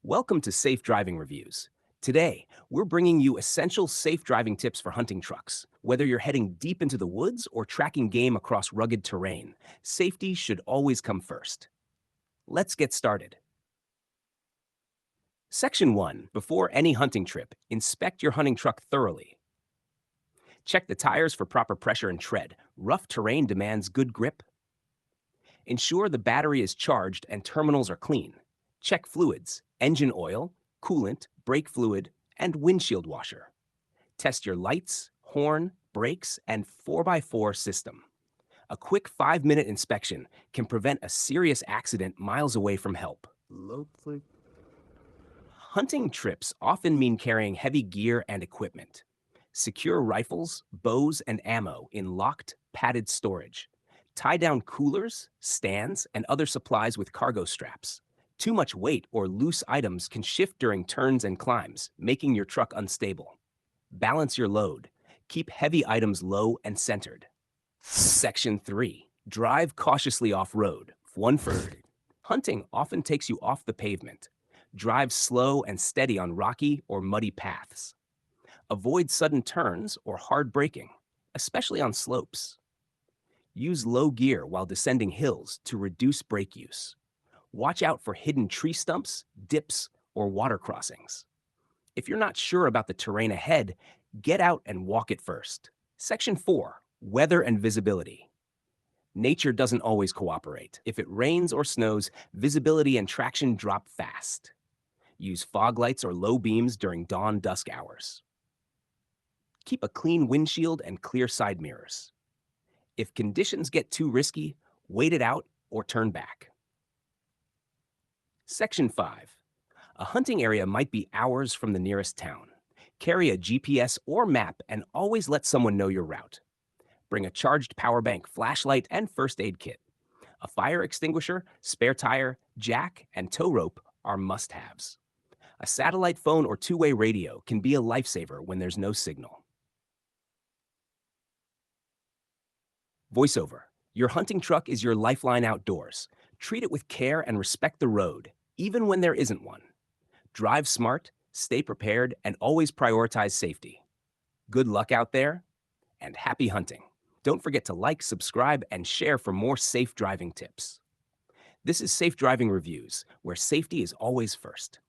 Welcome to Safe Driving Reviews. Today, we're bringing you essential safe driving tips for hunting trucks. Whether you're heading deep into the woods or tracking game across rugged terrain, safety should always come first. Let's get started. Section 1. Before any hunting trip, inspect your hunting truck thoroughly. Check the tires for proper pressure and tread. Rough terrain demands good grip. Ensure the battery is charged and terminals are clean. Check fluids, engine oil, coolant, brake fluid, and windshield washer. Test your lights, horn, brakes, and 4x4 system. A quick 5-minute inspection can prevent a serious accident miles away from help. Low click. Hunting trips often mean carrying heavy gear and equipment. Secure rifles, bows, and ammo in locked, padded storage. Tie down coolers, stands, and other supplies with cargo straps. Too much weight or loose items can shift during turns and climbs, making your truck unstable. Balance your load. Keep heavy items low and centered. Section 3. Drive cautiously off-road. One for hunting often takes you off the pavement. Drive slow and steady on rocky or muddy paths. Avoid sudden turns or hard braking, especially on slopes. Use low gear while descending hills to reduce brake use. Watch out for hidden tree stumps, dips, or water crossings. If you're not sure about the terrain ahead, get out and walk it first. Section 4. Weather and visibility. Nature doesn't always cooperate. If it rains or snows, visibility and traction drop fast. Use fog lights or low beams during dawn-dusk hours. Keep a clean windshield and clear side mirrors. If conditions get too risky, wait it out or turn back. Section 5. A hunting area might be hours from the nearest town. Carry a GPS or map and always let someone know your route. Bring a charged power bank, flashlight, and first aid kit. A fire extinguisher, spare tire, jack, and tow rope are must-haves. A satellite phone or two-way radio can be a lifesaver when there's no signal. Voiceover. Your hunting truck is your lifeline outdoors. Treat it with care and respect the road, even when there isn't one. Drive smart, stay prepared, and always prioritize safety. Good luck out there, and happy hunting. Don't forget to like, subscribe, and share for more safe driving tips. This is Safe Driving Reviews, where safety is always first.